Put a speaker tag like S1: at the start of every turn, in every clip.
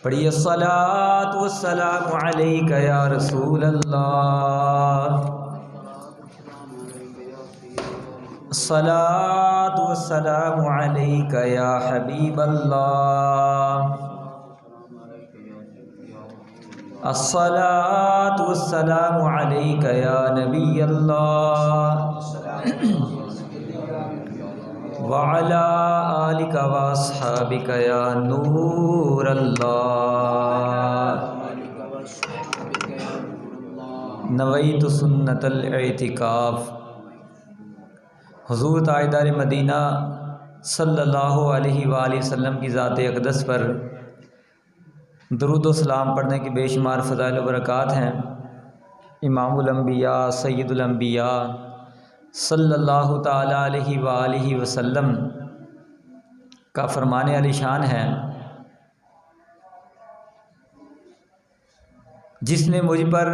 S1: پڑھیے الصلاۃ والسلام علیک یا رسول اللہ، الصلاۃ والسلام علیک یا حبیب اللہ، الصلاۃ والسلام علیک یا نبی اللہ وعلی آلک واصحابک یا نور اللہ۔ نویت سنت الاعتکاف۔ حضور تاجدار مدینہ صلی اللہ علیہ وآلہ وسلم کی ذات اقدس پر درود و سلام پڑھنے کی بے شمار فضائل و برکات ہیں۔ امام الانبیاء سید الانبیاء صلی اللہ تعالی علیہ وآلہ وسلم کا فرمان علی شان ہے، جس نے مجھ پر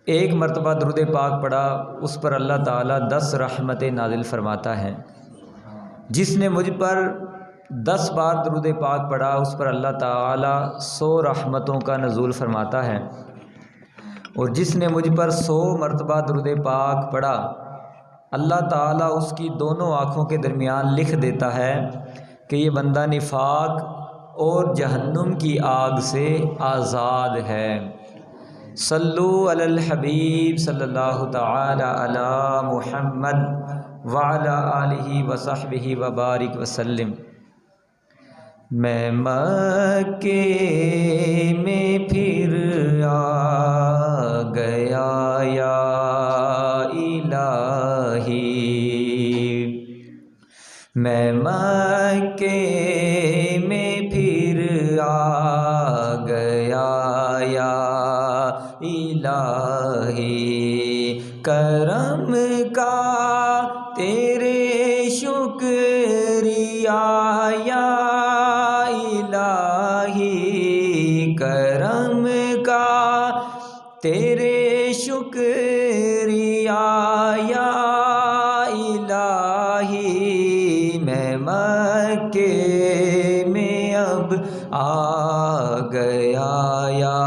S1: ایک مرتبہ درود پاک پڑھا اس پر اللہ تعالیٰ 10 رحمتیں نازل فرماتا ہے۔ جس نے مجھ پر 10 بار درود پاک پڑھا اس پر اللہ تعالیٰ 100 رحمتوں کا نزول فرماتا ہے، اور جس نے مجھ پر 100 مرتبہ درود پاک پڑھا اللہ تعالیٰ اس کی دونوں آنکھوں کے درمیان لکھ دیتا ہے کہ یہ بندہ نفاق اور جہنم کی آگ سے آزاد ہے۔ صلو علی الحبیب صلی اللہ تعالی علی محمد وعلی آلہ وصحبہ وبارک وسلم۔ میں مکے میں پھر آ گیا یا الہی، میں مکے میں پھر آ گیا یا الہی، کرم کا تیرے شکریہ یا الہی، کرم کا تیرے شکریہ یا الہی، میں مکے میں اب آ گیا یا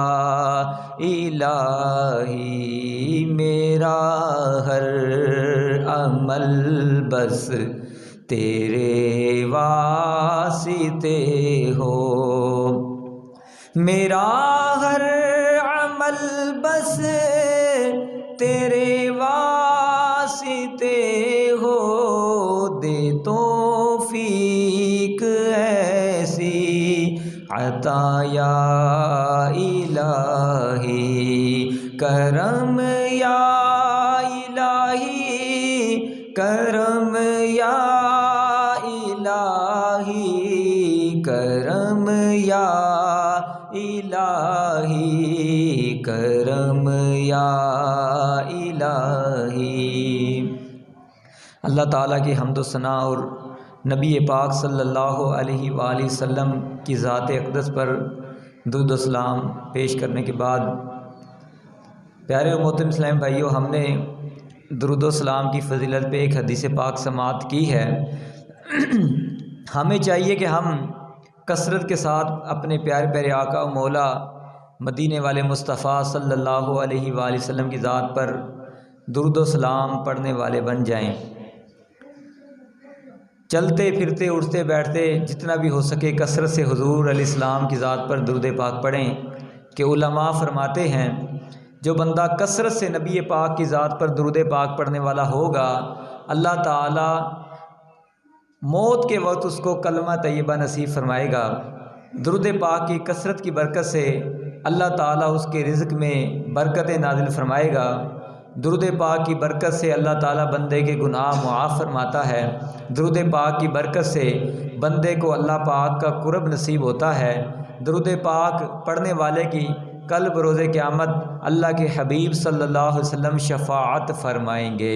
S1: الہی، میرا ہر عمل بس تیرے واسطے ہو، میرا ہر عمل بس تیرے واسطے ہو، دے توفیق ایسی عطا یا الہی، کرم یا الہی، کرم یا الہی، کرم یا الہی، کرم یا الہی۔ اللہ تعالیٰ کی حمد و ثنا اور نبی پاک صلی اللہ علیہ وآلہ وسلم کی ذات اقدس پر درود و سلام پیش کرنے کے بعد پیارے و محترم اسلام بھائیوں، ہم نے درود و سلام کی فضیلت پہ ایک حدیث پاک سماعت کی ہے۔ ہمیں چاہیے کہ ہم کثرت کے ساتھ اپنے پیارے پیارے آقا و مولا مدینے والے مصطفیٰ صلی اللہ علیہ وآلہ وسلم کی ذات پر درود و سلام پڑھنے والے بن جائیں۔ چلتے پھرتے اٹھتے بیٹھتے جتنا بھی ہو سکے کثرت سے حضور علیہ السلام کی ذات پر درود پاک پڑھیں، کہ علماء فرماتے ہیں جو بندہ کثرت سے نبی پاک کی ذات پر درود پاک پڑھنے والا ہوگا اللہ تعالیٰ موت کے وقت اس کو کلمہ طیبہ نصیب فرمائے گا۔ درود پاک کی کثرت کی برکت سے اللہ تعالیٰ اس کے رزق میں برکتیں نازل فرمائے گا۔ درود پاک کی برکت سے اللہ تعالیٰ بندے کے گناہ معاف فرماتا ہے۔ درود پاک کی برکت سے بندے کو اللہ پاک کا قرب نصیب ہوتا ہے۔ درود پاک پڑھنے والے کی کل بروز قیامت اللہ کے حبیب صلی اللہ علیہ وسلم شفاعت فرمائیں گے۔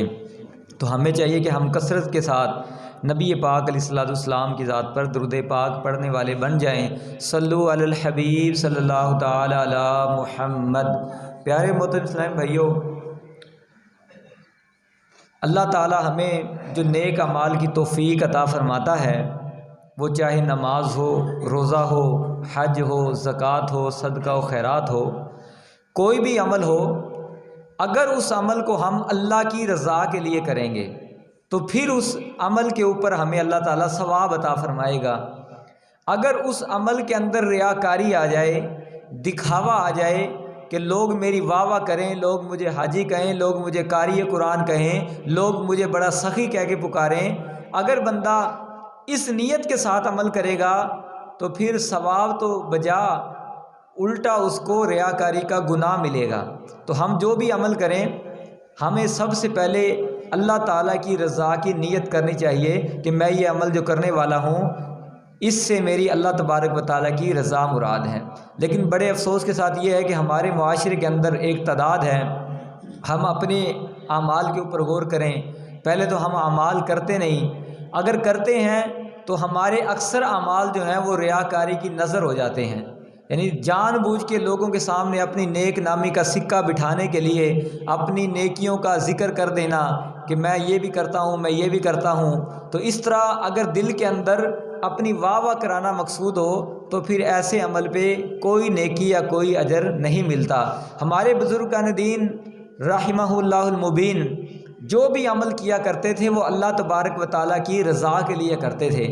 S1: تو ہمیں چاہیے کہ ہم کثرت کے ساتھ نبی پاک علیہ السلام کی ذات پر درود پاک پڑھنے والے بن جائیں۔ صلو علی الحبیب صلی اللہ تعالی علی محمد۔ پیارے محترم اسلام بھائیوں، اللہ تعالی ہمیں جو نیک اعمال کی توفیق عطا فرماتا ہے وہ چاہے نماز ہو، روزہ ہو، حج ہو، زکوٰۃ ہو، صدقہ و خیرات ہو، کوئی بھی عمل ہو، اگر اس عمل کو ہم اللہ کی رضا کے لیے کریں گے تو پھر اس عمل کے اوپر ہمیں اللہ تعالیٰ ثواب عطا فرمائے گا۔ اگر اس عمل کے اندر ریاکاری آ جائے، دکھاوا آ جائے کہ لوگ میری واہ واہ کریں، لوگ مجھے حاجی کہیں، لوگ مجھے قاری قرآن کہیں، لوگ مجھے بڑا سخی کہہ کے پکاریں، اگر بندہ اس نیت کے ساتھ عمل کرے گا تو پھر ثواب تو بجا الٹا اس کو ریاکاری کا گناہ ملے گا۔ تو ہم جو بھی عمل کریں ہمیں سب سے پہلے اللہ تعالیٰ کی رضا کی نیت کرنی چاہیے کہ میں یہ عمل جو کرنے والا ہوں اس سے میری اللہ تبارک و تعالیٰ کی رضا مراد ہے۔ لیکن بڑے افسوس کے ساتھ یہ ہے کہ ہمارے معاشرے کے اندر ایک تعداد ہے، ہم اپنے اعمال کے اوپر غور کریں، پہلے تو ہم اعمال کرتے نہیں، اگر کرتے ہیں تو ہمارے اکثر اعمال جو ہیں وہ ریاکاری کی نظر ہو جاتے ہیں، یعنی جان بوجھ کے لوگوں کے سامنے اپنی نیک نامی کا سکہ بٹھانے کے لیے اپنی نیکیوں کا ذکر کر دینا کہ میں یہ بھی کرتا ہوں، میں یہ بھی کرتا ہوں۔ تو اس طرح اگر دل کے اندر اپنی واہ واہ کرانا مقصود ہو تو پھر ایسے عمل پہ کوئی نیکی یا کوئی اجر نہیں ملتا۔ ہمارے بزرگان دین رحمہ اللہ المبین جو بھی عمل کیا کرتے تھے وہ اللہ تبارک و تعالیٰ کی رضا کے لیے کرتے تھے،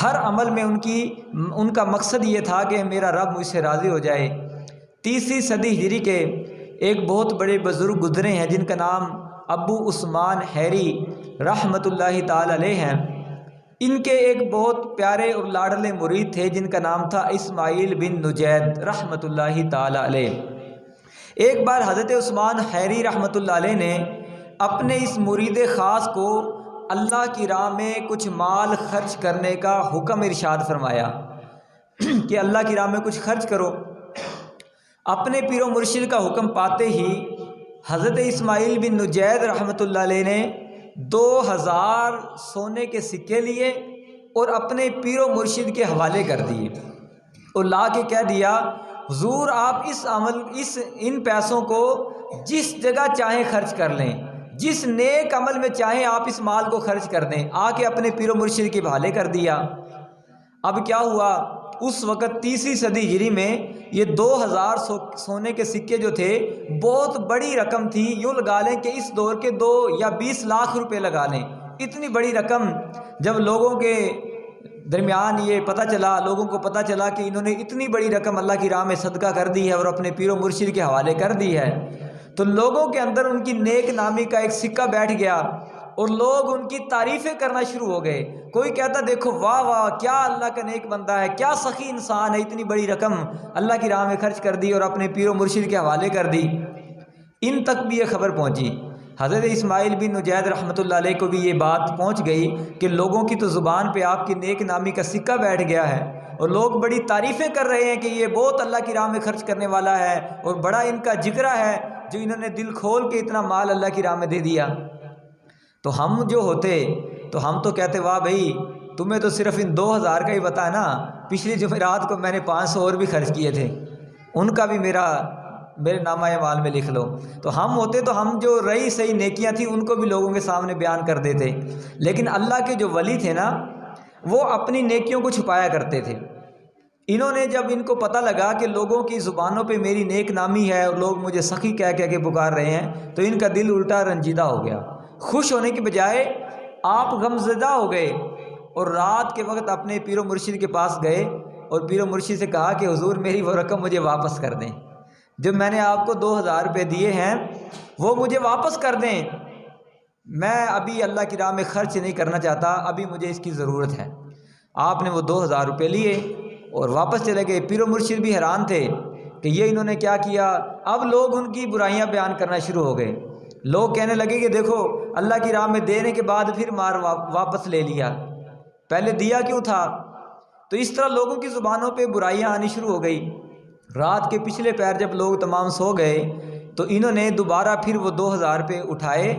S1: ہر عمل میں ان کا مقصد یہ تھا کہ میرا رب مجھ سے راضی ہو جائے۔ 3 صدی ہجری کے ایک بہت بڑے بزرگ گزرے ہیں جن کا نام ابو عثمان حیری رحمۃ اللہ تعالی علیہ ہیں۔ ان کے ایک بہت پیارے اور لاڈلے مرید تھے جن کا نام تھا اسماعیل بن نجید رحمۃ اللہ تعالی علیہ۔ ایک بار حضرت عثمان حیری رحمۃ اللہ علیہ نے اپنے اس مرید خاص کو اللہ کی راہ میں کچھ مال خرچ کرنے کا حکم ارشاد فرمایا کہ اللہ کی راہ میں کچھ خرچ کرو۔ اپنے پیر و مرشد کا حکم پاتے ہی حضرت اسماعیل بن نجید رحمۃ اللہ علیہ نے 2000 سونے کے سکے لیے اور اپنے پیر و مرشد کے حوالے کر دیے اور لا کے کہہ دیا حضور آپ ان پیسوں کو جس جگہ چاہیں خرچ کر لیں، جس نیک عمل میں چاہیں آپ اس مال کو خرچ کر دیں۔ آ کے اپنے پیر و مرشد کے حوالے کر دیا۔ اب کیا ہوا، اس وقت 3 صدی ہجری میں یہ 2000 سونے کے سکے جو تھے بہت بڑی رقم تھی، یوں لگا لیں کہ اس دور کے 2 یا 20 لاکھ روپے لگا لیں۔ اتنی بڑی رقم جب لوگوں کے درمیان یہ پتہ چلا، لوگوں کو پتہ چلا کہ انہوں نے اتنی بڑی رقم اللہ کی راہ میں صدقہ کر دی ہے اور اپنے پیر و مرشد کے حوالے کر دی ہے، تو لوگوں کے اندر ان کی نیک نامی کا ایک سکہ بیٹھ گیا اور لوگ ان کی تعریفیں کرنا شروع ہو گئے۔ کوئی کہتا دیکھو واہ واہ کیا اللہ کا نیک بندہ ہے، کیا سخی انسان ہے، اتنی بڑی رقم اللہ کی راہ میں خرچ کر دی اور اپنے پیر و مرشد کے حوالے کر دی۔ ان تک بھی یہ خبر پہنچی، حضرت اسماعیل بن نجید رحمۃ اللہ علیہ کو بھی یہ بات پہنچ گئی کہ لوگوں کی تو زبان پہ آپ کی نیک نامی کا سکہ بیٹھ گیا ہے اور لوگ بڑی تعریفیں کر رہے ہیں کہ یہ بہت اللہ کی راہ میں خرچ کرنے والا ہے اور بڑا ان کا جگرا ہے جو انہوں نے دل کھول کے اتنا مال اللہ کی راہ میں دے دیا۔ تو ہم جو ہوتے تو ہم تو کہتے واہ بھائی تمہیں تو صرف ان 2000 کا ہی پتہ ہے نا، پچھلی جمعرات کو میں نے 500 اور بھی خرچ کیے تھے، ان کا بھی میرے نامہ اعمال میں لکھ لو۔ تو ہم ہوتے تو ہم جو رہی صحیح نیکیاں تھیں ان کو بھی لوگوں کے سامنے بیان کر دیتے، لیکن اللہ کے جو ولی تھے نا وہ اپنی نیکیوں کو چھپایا کرتے تھے۔ انہوں نے جب ان کو پتہ لگا کہ لوگوں کی زبانوں پہ میری نیک نامی ہے اور لوگ مجھے سخی کہہ کے پکار رہے ہیں تو ان کا دل الٹا رنجیدہ ہو گیا، خوش ہونے کے بجائے آپ غمزدہ ہو گئے اور رات کے وقت اپنے پیر و مرشد کے پاس گئے اور پیر و مرشد سے کہا کہ حضور میری وہ رقم مجھے واپس کر دیں، جو میں نے آپ کو 2000 روپے دیے ہیں وہ مجھے واپس کر دیں، میں ابھی اللہ کی راہ میں خرچ نہیں کرنا چاہتا، ابھی مجھے اس کی ضرورت ہے۔ آپ نے وہ 2000 روپے لیے اور واپس چلے گئے۔ پیر و مرشد بھی حیران تھے کہ یہ انہوں نے کیا کیا۔ اب لوگ ان کی برائیاں بیان کرنا شروع ہو گئے، لوگ کہنے لگے کہ دیکھو اللہ کی راہ میں دینے کے بعد پھر مار واپس لے لیا، پہلے دیا کیوں تھا۔ تو اس طرح لوگوں کی زبانوں پہ برائیاں آنی شروع ہو گئی۔ رات کے پچھلے پہر جب لوگ تمام سو گئے تو انہوں نے دوبارہ پھر وہ 2000 روپے اٹھائے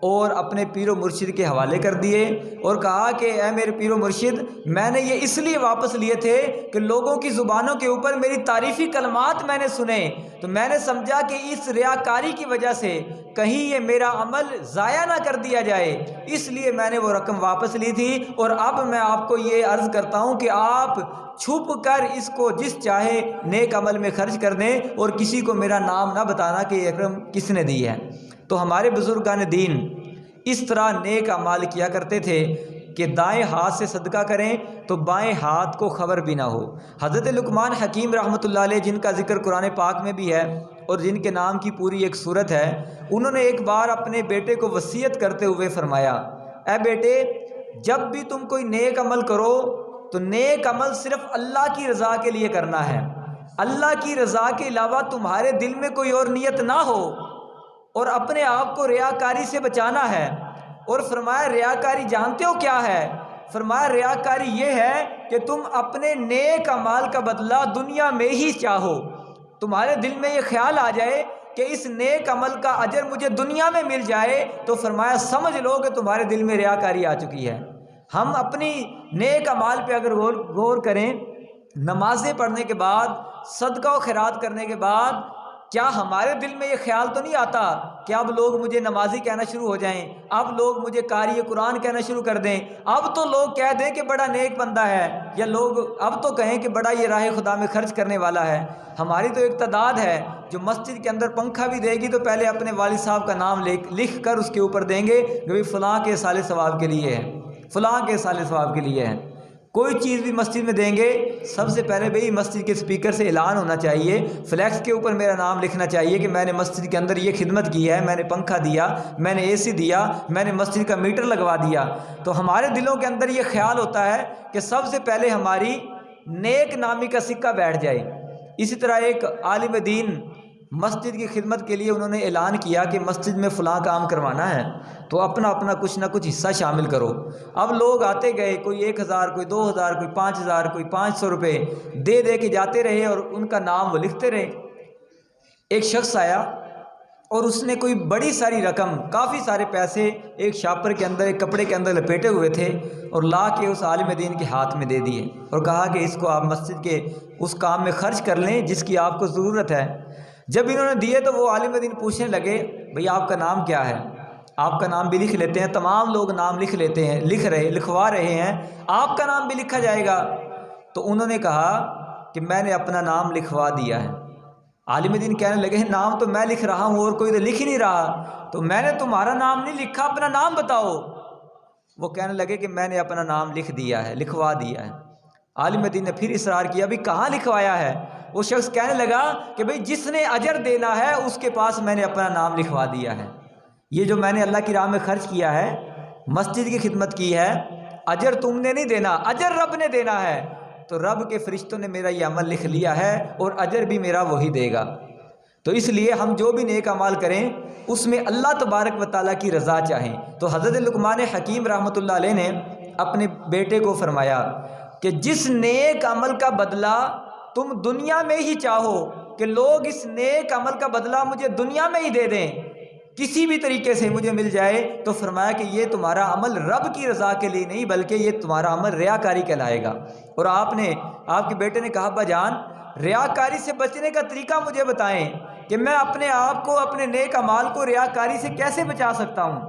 S1: اور اپنے پیر و مرشد کے حوالے کر دیے اور کہا کہ اے میرے پیر و مرشد، میں نے یہ اس لیے واپس لیے تھے کہ لوگوں کی زبانوں کے اوپر میری تعریفی کلمات میں نے سنے، تو میں نے سمجھا کہ اس ریاکاری کی وجہ سے کہیں یہ میرا عمل ضائع نہ کر دیا جائے، اس لیے میں نے وہ رقم واپس لی تھی۔ اور اب میں آپ کو یہ عرض کرتا ہوں کہ آپ چھپ کر اس کو جس چاہے نیک عمل میں خرچ کر دیں اور کسی کو میرا نام نہ بتانا کہ یہ رقم کس نے دی ہے۔ تو ہمارے بزرگان دین اس طرح نیک اعمال کیا کرتے تھے کہ دائیں ہاتھ سے صدقہ کریں تو بائیں ہاتھ کو خبر بھی نہ ہو۔ حضرت لقمان حکیم رحمۃ اللہ علیہ، جن کا ذکر قرآن پاک میں بھی ہے اور جن کے نام کی پوری ایک صورت ہے، انہوں نے ایک بار اپنے بیٹے کو وصیت کرتے ہوئے فرمایا، اے بیٹے، جب بھی تم کوئی نیک عمل کرو تو نیک عمل صرف اللہ کی رضا کے لیے کرنا ہے، اللہ کی رضا کے علاوہ تمہارے دل میں کوئی اور نیت نہ ہو، اور اپنے آپ کو ریاکاری سے بچانا ہے۔ اور فرمایا ریاکاری جانتے ہو کیا ہے؟ فرمایا ریاکاری یہ ہے کہ تم اپنے نیک اعمال کا بدلہ دنیا میں ہی چاہو، تمہارے دل میں یہ خیال آ جائے کہ اس نیک عمل کا اجر مجھے دنیا میں مل جائے، تو فرمایا سمجھ لو کہ تمہارے دل میں ریاکاری آ چکی ہے۔ ہم اپنی نیک اعمال پہ اگر غور کریں، نمازیں پڑھنے کے بعد، صدقہ و خیرات کرنے کے بعد، کیا ہمارے دل میں یہ خیال تو نہیں آتا کہ اب لوگ مجھے نمازی کہنا شروع ہو جائیں، اب لوگ مجھے قاری قرآن کہنا شروع کر دیں، اب تو لوگ کہہ دیں کہ بڑا نیک بندہ ہے، یا لوگ اب تو کہیں کہ بڑا یہ راہ خدا میں خرچ کرنے والا ہے۔ ہماری تو ایک تعداد ہے جو مسجد کے اندر پنکھا بھی دے گی تو پہلے اپنے والد صاحب کا نام لکھ کر اس کے اوپر دیں گے کہ فلاں کے سال ثواب کے لیے ہے، فلاں کے سال ثواب کے لیے ہے۔ کوئی چیز بھی مسجد میں دیں گے، سب سے پہلے بھئی مسجد کے سپیکر سے اعلان ہونا چاہیے، فلیکس کے اوپر میرا نام لکھنا چاہیے کہ میں نے مسجد کے اندر یہ خدمت کی ہے، میں نے پنکھا دیا، میں نے اے سی دیا، میں نے مسجد کا میٹر لگوا دیا۔ تو ہمارے دلوں کے اندر یہ خیال ہوتا ہے کہ سب سے پہلے ہماری نیک نامی کا سکہ بیٹھ جائے۔ اسی طرح ایک عالم دین مسجد کی خدمت کے لیے انہوں نے اعلان کیا کہ مسجد میں فلاں کام کروانا ہے تو اپنا اپنا کچھ نہ کچھ حصہ شامل کرو۔ اب لوگ آتے گئے، کوئی 1000، کوئی 2000، کوئی 5000، کوئی 500 روپے دے دے کے جاتے رہے اور ان کا نام وہ لکھتے رہے۔ ایک شخص آیا اور اس نے کوئی بڑی ساری رقم، کافی سارے پیسے ایک شاپر کے اندر، ایک کپڑے کے اندر لپیٹے ہوئے تھے اور لا کے اس عالم دین کے ہاتھ میں دے دیے اور کہا کہ اس کو آپ مسجد کے اس کام میں خرچ کر لیں جس کی آپ کو ضرورت ہے۔ جب انہوں نے دیے تو وہ عالم دین پوچھنے لگے، بھئی آپ کا نام کیا ہے؟ آپ کا نام بھی لکھ لیتے ہیں، تمام لوگ نام لکھ لیتے ہیں، لکھوا رہے ہیں، آپ کا نام بھی لکھا جائے گا؟ تو انہوں نے کہا کہ میں نے اپنا نام لکھوا دیا ہے۔ عالم دین کہنے لگے، نام تو میں لکھ رہا ہوں اور کوئی تو لکھ ہی نہیں رہا، تو میں نے تمہارا نام نہیں لکھا، اپنا نام بتاؤ۔ وہ کہنے لگے کہ میں نے اپنا نام لکھ دیا ہے، لکھوا دیا ہے۔ عالم دین نے پھر اصرار کیا، بھی کہاں لکھوایا ہے؟ وہ شخص کہنے لگا کہ بھئی جس نے اجر دینا ہے اس کے پاس میں نے اپنا نام لکھوا دیا ہے۔ یہ جو میں نے اللہ کی راہ میں خرچ کیا ہے، مسجد کی خدمت کی ہے، اجر تم نے نہیں دینا، اجر رب نے دینا ہے، تو رب کے فرشتوں نے میرا یہ عمل لکھ لیا ہے اور اجر بھی میرا وہی دے گا۔ تو اس لیے ہم جو بھی نیک اعمال کریں اس میں اللہ تبارک و تعالیٰ کی رضا چاہیں۔ تو حضرت لقمان حکیم رحمۃ اللہ علیہ نے اپنے بیٹے کو فرمایا کہ جس نیک عمل کا بدلہ تم دنیا میں ہی چاہو کہ لوگ اس نیک عمل کا بدلہ مجھے دنیا میں ہی دے دیں، کسی بھی طریقے سے مجھے مل جائے، تو فرمایا کہ یہ تمہارا عمل رب کی رضا کے لیے نہیں بلکہ یہ تمہارا عمل ریاکاری کہلائے گا۔ اور آپ کے بیٹے نے کہا، ابا جان ریاکاری سے بچنے کا طریقہ مجھے بتائیں کہ میں اپنے آپ کو، اپنے نیک اعمال کو ریاکاری سے کیسے بچا سکتا ہوں؟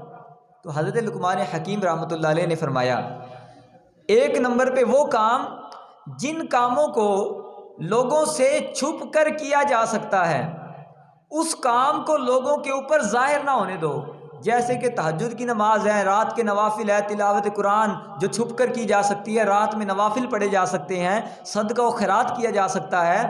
S1: تو حضرت لقمان حکیم رحمۃ اللہ علیہ نے فرمایا، ایک نمبر پہ وہ کام جن کاموں کو لوگوں سے چھپ کر کیا جا سکتا ہے اس کام کو لوگوں کے اوپر ظاہر نہ ہونے دو، جیسے کہ تہجد کی نماز ہے، رات کے نوافل ہے، تلاوت قرآن جو چھپ کر کی جا سکتی ہے، رات میں نوافل پڑھے جا سکتے ہیں، صدقہ و خیرات کیا جا سکتا ہے،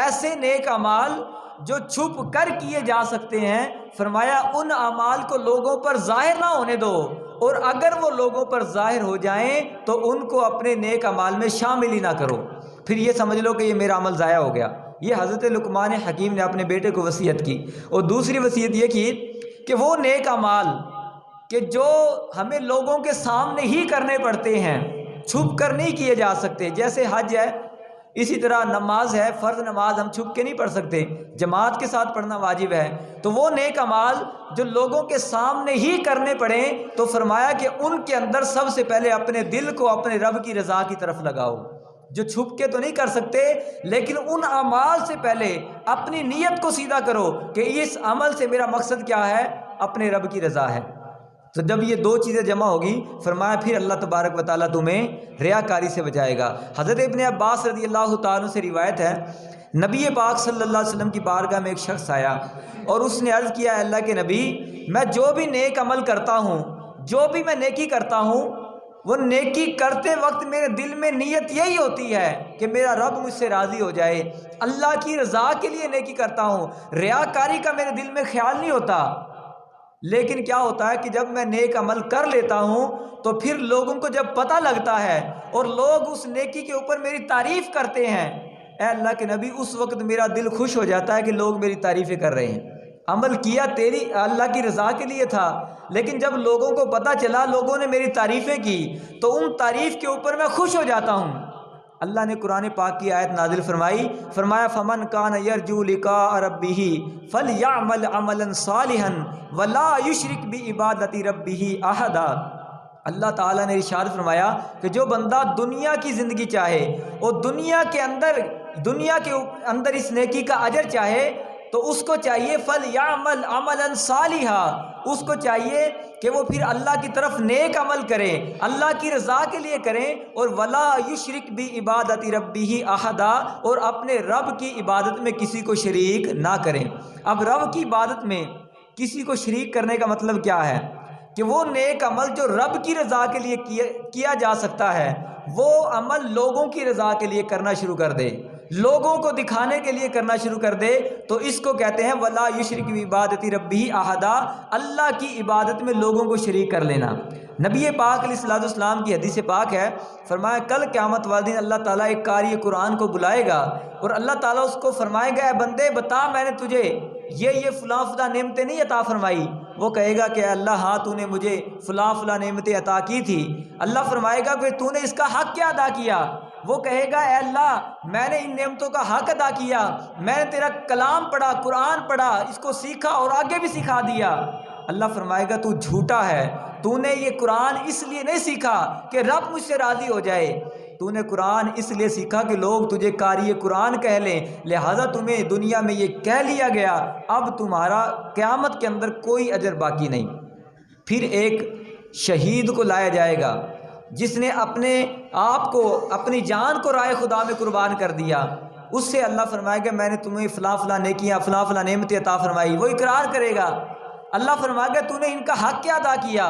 S1: ایسے نیک اعمال جو چھپ کر کیے جا سکتے ہیں، فرمایا ان اعمال کو لوگوں پر ظاہر نہ ہونے دو، اور اگر وہ لوگوں پر ظاہر ہو جائیں تو ان کو اپنے نیک اعمال میں شامل ہی نہ کرو، پھر یہ سمجھ لو کہ یہ میرا عمل ضائع ہو گیا۔ یہ حضرت لقمان حکیم نے اپنے بیٹے کو وصیت کی۔ اور دوسری وصیت یہ کی کہ وہ نیک اعمال کہ جو ہمیں لوگوں کے سامنے ہی کرنے پڑتے ہیں، چھپ کر نہیں کیے جا سکتے، جیسے حج ہے، اسی طرح نماز ہے، فرض نماز ہم چھپ کے نہیں پڑھ سکتے، جماعت کے ساتھ پڑھنا واجب ہے۔ تو وہ نیک اعمال جو لوگوں کے سامنے ہی کرنے پڑیں تو فرمایا کہ ان کے اندر سب سے پہلے اپنے دل کو اپنے رب کی رضا کی طرف لگاؤ۔ جو چھپ کے تو نہیں کر سکتے، لیکن ان اعمال سے پہلے اپنی نیت کو سیدھا کرو کہ اس عمل سے میرا مقصد کیا ہے، اپنے رب کی رضا ہے۔ تو جب یہ دو چیزیں جمع ہوگی، فرمایا پھر اللہ تبارک و تعالیٰ تمہیں ریاکاری سے بچائے گا۔ حضرت ابن عباس رضی اللہ تعالیٰ سے روایت ہے، نبی پاک صلی اللہ علیہ وسلم کی بارگاہ میں ایک شخص آیا اور اس نے عرض کیا، اللہ کے نبی، میں جو بھی نیک عمل کرتا ہوں، جو بھی میں نیکی کرتا ہوں، وہ نیکی کرتے وقت میرے دل میں نیت یہی ہوتی ہے کہ میرا رب مجھ سے راضی ہو جائے، اللہ کی رضا کے لیے نیکی کرتا ہوں، ریاکاری کا میرے دل میں خیال نہیں ہوتا۔ لیکن کیا ہوتا ہے کہ جب میں نیک عمل کر لیتا ہوں تو پھر لوگوں کو جب پتہ لگتا ہے اور لوگ اس نیکی کے اوپر میری تعریف کرتے ہیں، اے اللہ کے نبی، اس وقت میرا دل خوش ہو جاتا ہے کہ لوگ میری تعریفیں کر رہے ہیں۔ عمل کیا تیری اللہ کی رضا کے لیے تھا، لیکن جب لوگوں کو پتہ چلا، لوگوں نے میری تعریفیں کی، تو ان تعریف کے اوپر میں خوش ہو جاتا ہوں۔ اللہ نے قرآن پاک کی آیت نازل فرمائی، فرمایا فمن کان یرجو لقاء ربہ فلیعمل عملا صالحا ولا یشرک بعبادۃ ربہ احدا۔ اللہ تعالیٰ نے ارشاد فرمایا کہ جو بندہ دنیا کی زندگی چاہے اور دنیا کے اندر اس نیکی کا اجر چاہے، تو اس کو چاہیے فلیعمل عملا صالحا، اس کو چاہیے کہ وہ پھر اللہ کی طرف نیک عمل کریں، اللہ کی رضا کے لیے کریں، اور ولا یشرک بعبادۃ ربہ احدا، اور اپنے رب کی عبادت میں کسی کو شریک نہ کریں۔ اب رب کی عبادت میں کسی کو شریک کرنے کا مطلب کیا ہے؟ کہ وہ نیک عمل جو رب کی رضا کے لیے کیا جا سکتا ہے، وہ عمل لوگوں کی رضا کے لیے کرنا شروع کر دے، لوگوں کو دکھانے کے لیے کرنا شروع کر دے، تو اس کو کہتے ہیں ولا یشرک بعبادۃ ربہ احدا، اللہ کی عبادت میں لوگوں کو شریک کر لینا۔ نبی پاک علیہ الصلوۃ والسلام کی حدیث پاک ہے، فرمایا کل قیامت والے دن اللہ تعالیٰ ایک قاری قرآن کو بلائے گا اور اللہ تعالیٰ اس کو فرمائے گا، اے بندے بتا میں نے تجھے یہ فلاں فلاں نعمتیں نہیں عطا فرمائی؟ وہ کہے گا کہ اللہ ہاں، تو نے مجھے فلاں فلاں نعمتیں عطا کی تھی۔ اللہ فرمائے گا کہ تو نے اس کا حق کیا ادا کیا؟ وہ کہے گا، اے اللہ میں نے ان نعمتوں کا حق ادا کیا، میں نے تیرا کلام پڑھا، قرآن پڑھا، اس کو سیکھا اور آگے بھی سکھا دیا۔ اللہ فرمائے گا تو جھوٹا ہے، تو نے یہ قرآن اس لیے نہیں سیکھا کہ رب مجھ سے راضی ہو جائے، تو نے قرآن اس لیے سیکھا کہ لوگ تجھے قاری قرآن کہہ لیں، لہٰذا تمہیں دنیا میں یہ کہہ لیا گیا، اب تمہارا قیامت کے اندر کوئی اجر باقی نہیں۔ پھر ایک شہید کو لایا جائے گا جس نے اپنے آپ کو، اپنی جان کو رائے خدا میں قربان کر دیا، اس سے اللہ فرمائے گا میں نے تمہیں فلاں فلاں نیکیاں، فلاں فلاں نعمتیں عطا فرمائی۔ وہ اقرار کرے گا، اللہ فرمائے گا تو نے ان کا حق کیا ادا کیا؟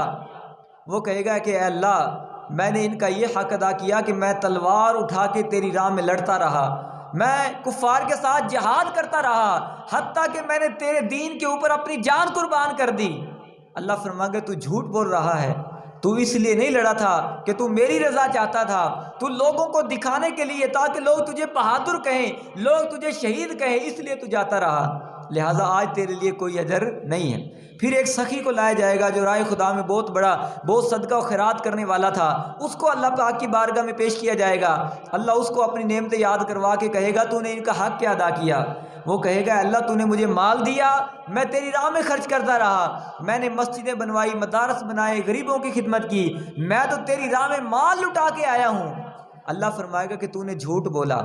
S1: وہ کہے گا کہ اے اللہ میں نے ان کا یہ حق ادا کیا کہ میں تلوار اٹھا کے تیری راہ میں لڑتا رہا، میں کفار کے ساتھ جہاد کرتا رہا، حتیٰ کہ میں نے تیرے دین کے اوپر اپنی جان قربان کر دی۔ اللہ فرمائے گا تو جھوٹ بول رہا ہے، تو اس لیے نہیں لڑا تھا کہ تو میری رضا چاہتا تھا، تو لوگوں کو دکھانے کے لیے تاکہ لوگ تجھے بہادر کہیں، لوگ تجھے شہید کہیں، اس لیے تو جاتا رہا، لہٰذا آج تیرے لیے کوئی اجر نہیں ہے۔ پھر ایک سخی کو لایا جائے گا جو رائے خدا میں بہت صدقہ و خیرات کرنے والا تھا، اس کو اللہ پاک کی بارگاہ میں پیش کیا جائے گا۔ اللہ اس کو اپنی نعمتیں یاد کروا کے کہے گا تو نے ان کا حق کیا ادا کیا؟ وہ کہے گا اللہ تو نے مجھے مال دیا، میں تیری راہ میں خرچ کرتا رہا، میں نے مسجدیں بنوائی، مدارس بنائے، غریبوں کی خدمت کی، میں تو تیری راہ میں مال لٹا کے آیا ہوں۔ اللہ فرمائے گا کہ تو نے جھوٹ بولا،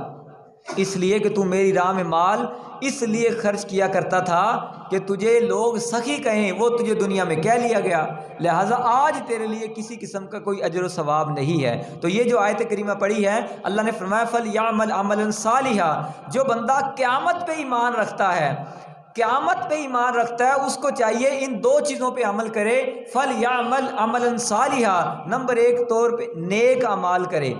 S1: اس لیے کہ تو میری راہ میں مال اس لیے خرچ کیا کرتا تھا کہ تجھے لوگ سخی کہیں، وہ تجھے دنیا میں کہہ لیا گیا، لہٰذا آج تیرے لیے کسی قسم کا کوئی اجر و ثواب نہیں ہے۔ تو یہ جو آیت کریمہ پڑھی ہے، اللہ نے فرمایا فَلْيَعْمَلْ عَمَلًا صَالِحًا، جو بندہ قیامت پہ ایمان رکھتا ہے، قیامت پہ ایمان رکھتا ہے، اس کو چاہیے ان دو چیزوں پہ عمل کرے، فَلْيَعْمَلْ عَمَلًا صَالِحًا، نمبر ایک طور پہ نیک اعمال کرے،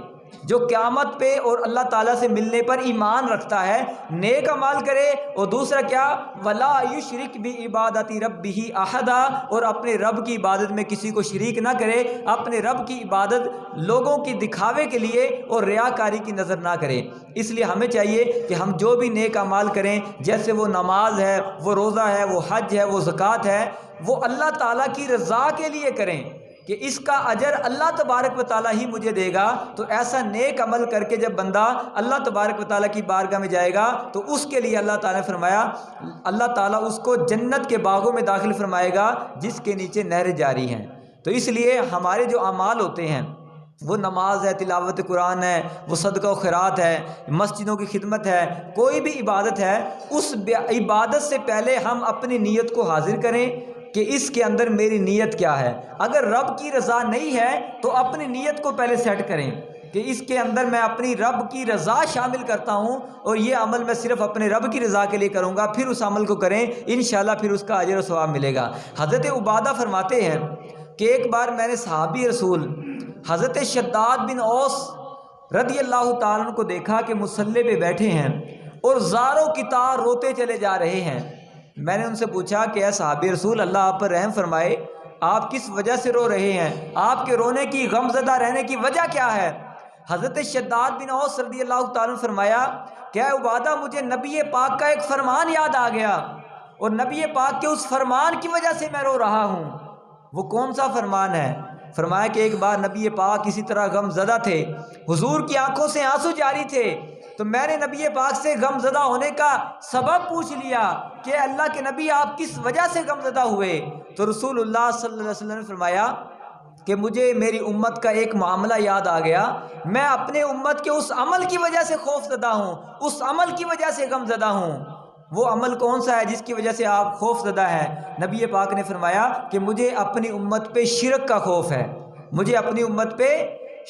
S1: جو قیامت پہ اور اللہ تعالیٰ سے ملنے پر ایمان رکھتا ہے، نیک اعمال کرے، اور دوسرا کیا، ولا یشرک بعبادۃ ربہ احدا، اور اپنے رب کی عبادت میں کسی کو شریک نہ کرے، اپنے رب کی عبادت لوگوں کی دکھاوے کے لیے اور ریاکاری کی نظر نہ کرے۔ اس لیے ہمیں چاہیے کہ ہم جو بھی نیک اعمال کریں، جیسے وہ نماز ہے، وہ روزہ ہے، وہ حج ہے، وہ زکوٰۃ ہے، وہ اللہ تعالیٰ کی رضا کے لیے کریں، کہ اس کا اجر اللہ تبارک و تعالیٰ ہی مجھے دے گا، تو ایسا نیک عمل کر کے جب بندہ اللہ تبارک و تعالیٰ کی بارگاہ میں جائے گا تو اس کے لیے اللہ تعالیٰ نے فرمایا اللہ تعالیٰ اس کو جنت کے باغوں میں داخل فرمائے گا جس کے نیچے نہریں جاری ہیں۔ تو اس لیے ہمارے جو اعمال ہوتے ہیں، وہ نماز ہے، تلاوت قرآن ہے، وہ صدقہ و خیرات ہے، مسجدوں کی خدمت ہے، کوئی بھی عبادت ہے، اس عبادت سے پہلے ہم اپنی نیت کو حاضر کریں کہ اس کے اندر میری نیت کیا ہے۔ اگر رب کی رضا نہیں ہے تو اپنی نیت کو پہلے سیٹ کریں کہ اس کے اندر میں اپنی رب کی رضا شامل کرتا ہوں اور یہ عمل میں صرف اپنے رب کی رضا کے لیے کروں گا، پھر اس عمل کو کریں، انشاءاللہ پھر اس کا اجر و ثواب ملے گا۔ حضرت عبادہ فرماتے ہیں کہ ایک بار میں نے صحابی رسول حضرت شداد بن اوس رضی اللہ تعالیٰ عنہ کو دیکھا کہ مصلی پہ بیٹھے ہیں اور زاروں کی طرح روتے چلے جا رہے ہیں۔ میں نے ان سے پوچھا کہ اے صحابی رسول، اللہ آپ پر رحم فرمائے، آپ کس وجہ سے رو رہے ہیں؟ آپ کے رونے کی، غم زدہ رہنے کی وجہ کیا ہے؟ حضرت شداد بن اوس رضی اللہ تعالیٰ عنہ فرمایا کہ اے عبادہ، مجھے نبی پاک کا ایک فرمان یاد آ گیا اور نبی پاک کے اس فرمان کی وجہ سے میں رو رہا ہوں۔ وہ کون سا فرمان ہے؟ فرمایا کہ ایک بار نبی پاک اسی طرح غم زدہ تھے، حضور کی آنکھوں سے آنسو جاری تھے، تو میں نے نبی پاک سے غم زدہ ہونے کا سبب پوچھ لیا کہ اللہ کے نبی آپ کس وجہ سے غم زدہ ہوئے؟ تو رسول اللہ صلی اللہ علیہ وسلم نے فرمایا کہ مجھے میری امت کا ایک معاملہ یاد آ گیا، میں اپنے امت کے اس عمل کی وجہ سے خوف زدہ ہوں، اس عمل کی وجہ سے غم زدہ ہوں۔ وہ عمل کون سا ہے جس کی وجہ سے آپ خوف زدہ ہیں؟ نبی پاک نے فرمایا کہ مجھے اپنی امت پہ شرک کا خوف ہے، مجھے اپنی امت پہ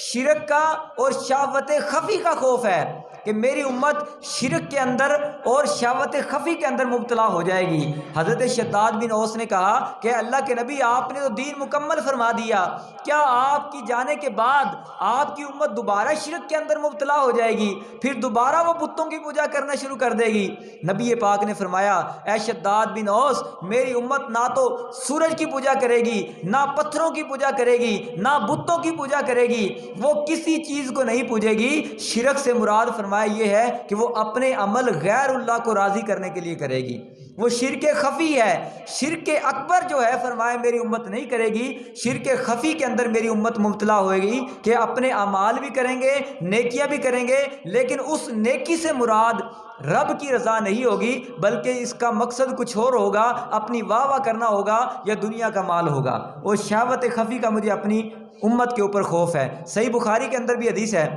S1: شرک کا اور شہوت خفی کا خوف ہے کہ میری امت شرک کے اندر اور شہوت خفی کے اندر مبتلا ہو جائے گی۔ حضرت شداد بن اوس نے کہا کہ اللہ کے نبی، آپ نے تو دین مکمل فرما دیا، کیا آپ کی جانے کے بعد آپ کی امت دوبارہ شرک کے اندر مبتلا ہو جائے گی، پھر دوبارہ وہ بتوں کی پوجا کرنا شروع کر دے گی؟ نبی پاک نے فرمایا اے شداد بن اوس، میری امت نہ تو سورج کی پوجا کرے گی، نہ پتھروں کی پوجا کرے گی، نہ بتوں کی پوجا کرے گی، وہ کسی چیز کو نہیں پوجے گی۔ شرک سے مراد فرمایا یہ ہے کہ وہ اپنے عمل غیر اللہ کو راضی کرنے کے لیے کرے گی، وہ شرک خفی ہے۔ شرک اکبر جو ہے فرمایا میری امت نہیں کرے گی، شرک خفی کے اندر میری امت مبتلا ہوئے گی کہ اپنے اعمال بھی کریں گے، نیکیاں بھی کریں گے، لیکن اس نیکی سے مراد رب کی رضا نہیں ہوگی، بلکہ اس کا مقصد کچھ اور ہوگا، اپنی واہ واہ کرنا ہوگا یا دنیا کا مال ہوگا۔ اور شہوت خفی کا مجھے اپنی امت کے اوپر خوف ہے۔ صحیح بخاری کے اندر بھی حدیث ہے،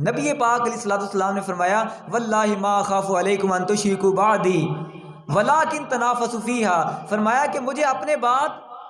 S1: نبی پاک علیہ الصلوۃ والسلام نے فرمایا واللہ ما اخاف علیکم ان تشرکوا بعدی ولکن تنافسوا فیہا، فرمایا کہ مجھے اپنے بعد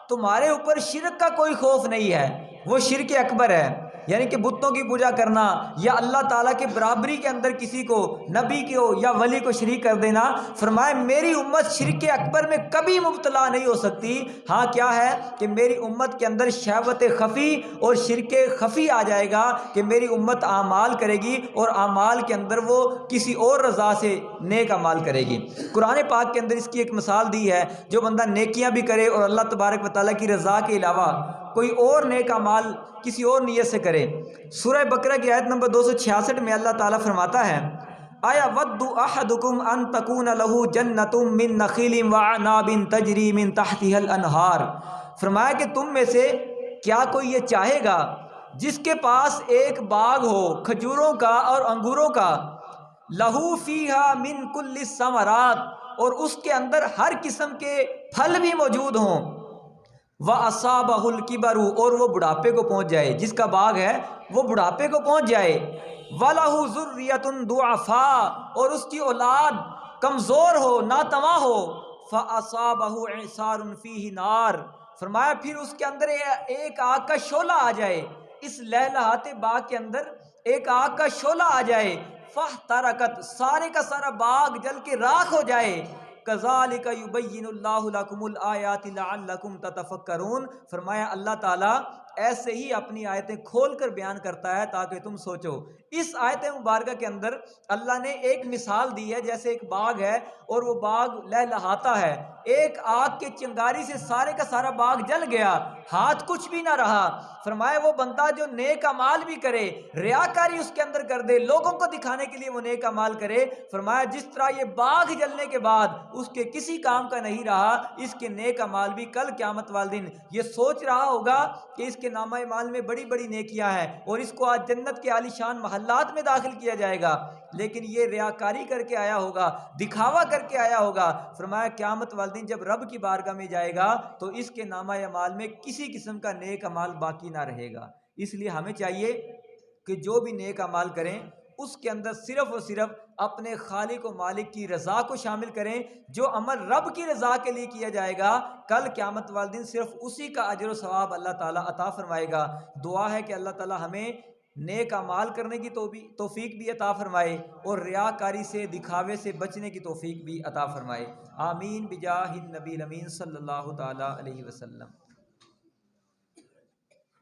S1: تمہارے اوپر شرک کا کوئی خوف نہیں ہے، وہ شرک اکبر ہے، یعنی کہ بتوں کی پوجا کرنا یا اللہ تعالیٰ کے برابری کے اندر کسی کو، نبی کو یا ولی کو شریک کر دینا۔ فرمایا میری امت شرک اکبر میں کبھی مبتلا نہیں ہو سکتی۔ ہاں کیا ہے کہ میری امت کے اندر شہوت خفی اور شرک خفی آ جائے گا کہ میری امت اعمال کرے گی اور اعمال کے اندر وہ کسی اور رضا سے نیک اعمال کرے گی۔ قرآن پاک کے اندر اس کی ایک مثال دی ہے، جو بندہ نیکیاں بھی کرے اور اللہ تبارک و تعالیٰ کی رضا کے علاوہ کوئی اور نیک اعمال کسی اور نیت سے کرے۔ سورہ بقرہ کی آیت نمبر 266 میں اللہ تعالیٰ فرماتا ہے آیا ود احدکم ان تکون لہ جنۃ من نخیل وعناب تجری من تحتها الانہار، فرمایا کہ تم میں سے کیا کوئی یہ چاہے گا جس کے پاس ایک باغ ہو کھجوروں کا اور انگوروں کا، لہو فیہا من کل الثمرات، اور اس کے اندر ہر قسم کے پھل بھی موجود ہوں، وَأَصَابَهُ الْكِبَرُ، اور وہ بڑھاپے کو پہنچ جائے، جس کا باغ ہے وہ بڑھاپے کو پہنچ جائے، وَلَهُ ذُرِّيَّةٌ ضُعَفَاء، اور اس کی اولاد کمزور ہو، ناتواں ہو، فَأَصَابَهُ إِعْصَارٌ فِيهِ نَارٌ، فرمایا پھر اس کے اندر ایک آگ کا شعلہ آ جائے، اس لہلہاتے باغ کے اندر ایک آگ کا شعلہ آ جائے، فَاحْتَرَقَتْ، سارے کا سارا باغ جل کے راکھ ہو جائے، کذالک یبین اللہ لکم الآیات لعلکم تتفکرون، فرمایا اللہ تعالیٰ ایسے ہی اپنی آیتیں کھول کر بیان کرتا ہے تاکہ تم سوچو۔ اس آیت مبارکہ کے اندر اللہ نے ایک مثال دی ہے، جیسے ایک باغ ہے اور وہ باغ لہلہاتا ہے، ایک آگ کے چنگاری سے سارے کا سارا باغ جل گیا، ہاتھ کچھ بھی نہ رہا۔ فرمایا وہ بندہ جو نیک اعمال بھی کرے، ریاکاری اس کے اندر کر دے، لوگوں کو دکھانے کے لیے وہ نیک اعمال کرے، فرمایا جس طرح یہ باغ جلنے کے بعد اس کے کسی کام کا نہیں رہا، اس کے نیک اعمال بھی کل قیامت والے دن یہ سوچ رہا ہوگا کہ اس کے کے نامہ اعمال میں بڑی بڑی نیکیاں ہیں اور اس کو آج جنت کے عالیشان محلات میں داخل کیا جائے گا، لیکن یہ ریاکاری کر کے آیا ہوگا، دکھاوا کر کے آیا ہوگا، فرمایا قیامت والے دن جب رب کی بارگاہ میں جائے گا تو اس کے نامہ اعمال میں کسی قسم کا نیک عمل باقی نہ رہے گا۔ اس لیے ہمیں چاہیے کہ جو بھی نیک اعمال کریں اس کے اندر صرف اور صرف اپنے خالق و مالک کی رضا کو شامل کریں۔ جو عمل رب کی رضا کے لیے کیا جائے گا کل قیامت والے دن صرف اسی کا اجر و ثواب اللہ تعالیٰ عطا فرمائے گا۔ دعا ہے کہ اللہ تعالیٰ ہمیں نیک اعمال کرنے کی توفیق بھی عطا فرمائے اور ریاکاری سے، دکھاوے سے بچنے کی توفیق بھی عطا فرمائے۔ آمین بجاہ النبی الامین صلی اللہ تعالیٰ علیہ وسلم۔